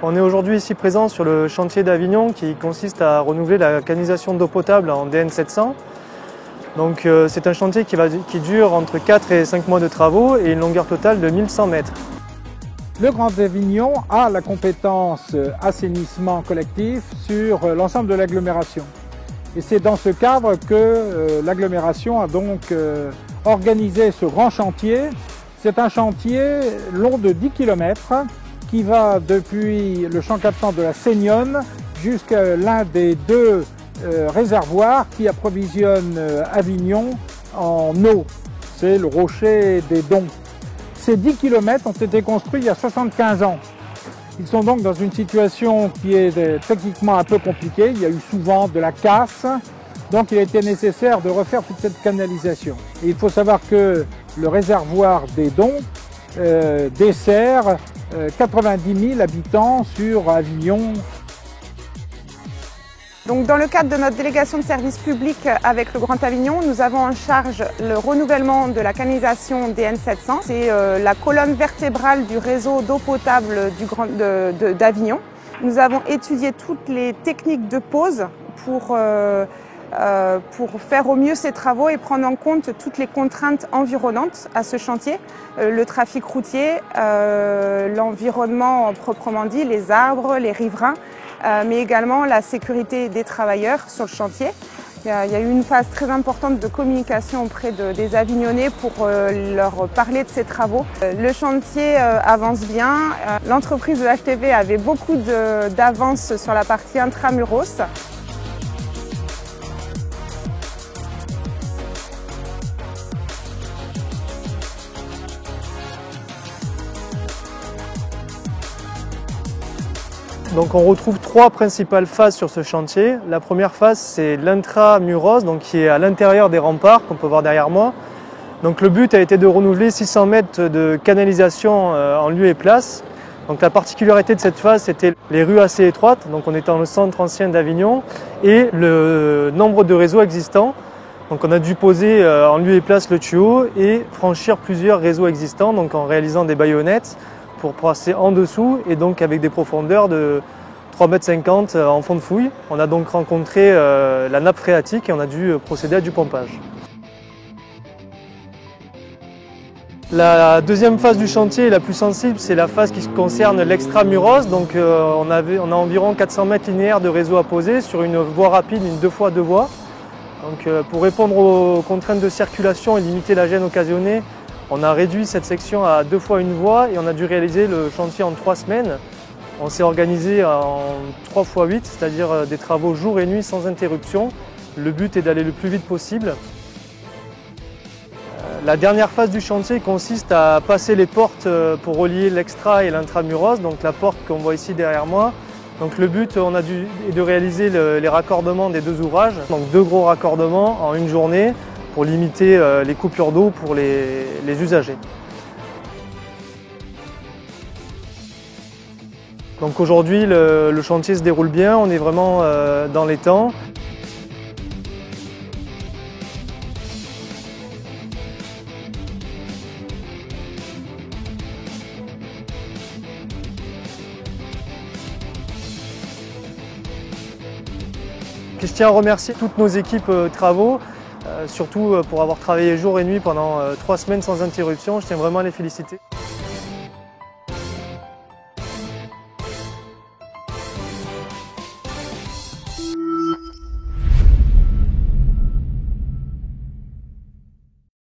On est aujourd'hui ici présent sur le chantier d'Avignon qui consiste à renouveler la canalisation d'eau potable en DN700. Donc c'est un chantier qui dure entre 4 et 5 mois de travaux et une longueur totale de 1100 mètres. Le Grand Avignon a la compétence assainissement collectif sur l'ensemble de l'agglomération. Et c'est dans ce cadre que l'agglomération a donc organisé ce grand chantier. C'est un chantier long de 10 km qui va depuis le champ captant de la Seignonne jusqu'à l'un des deux réservoirs qui approvisionnent Avignon en eau. C'est le Rocher des Dons. Ces 10 km ont été construits il y a 75 ans. Ils sont donc dans une situation qui est techniquement un peu compliquée. Il y a eu souvent de la casse, donc il a été nécessaire de refaire toute cette canalisation. Et il faut savoir que le réservoir des Dons dessert 90 000 habitants sur Avignon. Donc, dans le cadre de notre délégation de service public avec le Grand Avignon, nous avons en charge le renouvellement de la canalisation DN700. C'est la colonne vertébrale du réseau d'eau potable d'Avignon. Nous avons étudié toutes les techniques de pose pour faire au mieux ces travaux et prendre en compte toutes les contraintes environnantes à ce chantier, le trafic routier, l'environnement proprement dit, les arbres, les riverains, mais également la sécurité des travailleurs sur le chantier. Il y a eu une phase très importante de communication auprès des Avignonnais pour leur parler de ces travaux. Le chantier avance bien. L'entreprise de l'HTV avait beaucoup d'avance sur la partie intramuros. Donc on retrouve trois principales phases sur ce chantier. La première phase, c'est l'intramuros, donc qui est à l'intérieur des remparts qu'on peut voir derrière moi. Donc le but a été de renouveler 600 mètres de canalisation en lieu et place. Donc la particularité de cette phase, c'était les rues assez étroites, donc on est dans le centre ancien d'Avignon, et le nombre de réseaux existants. Donc on a dû poser en lieu et place le tuyau et franchir plusieurs réseaux existants, donc en réalisant des baïonnettes pour passer en dessous et donc avec des profondeurs de 3,50 m en fond de fouille. On a donc rencontré la nappe phréatique et on a dû procéder à du pompage. La deuxième phase du chantier, la plus sensible, c'est la phase qui concerne l'extramuros. Donc on a environ 400 mètres linéaires de réseau à poser sur une voie rapide, une 2x2 voies. Donc pour répondre aux contraintes de circulation et limiter la gêne occasionnée, on a réduit cette section à 2 fois une voie et on a dû réaliser le chantier en 3 semaines. On s'est organisé en 3 x 8, c'est-à-dire des travaux jour et nuit sans interruption. Le but est d'aller le plus vite possible. La dernière phase du chantier consiste à passer les portes pour relier l'extra et l'intramuros, donc la porte qu'on voit ici derrière moi. Donc le but est de réaliser les raccordements des deux ouvrages, donc 2 gros raccordements en une journée, pour limiter les coupures d'eau pour les usagers. Donc aujourd'hui, le chantier se déroule bien, on est vraiment dans les temps. Je tiens à remercier toutes nos équipes travaux, surtout pour avoir travaillé jour et nuit pendant 3 semaines sans interruption. Je tiens vraiment à les féliciter.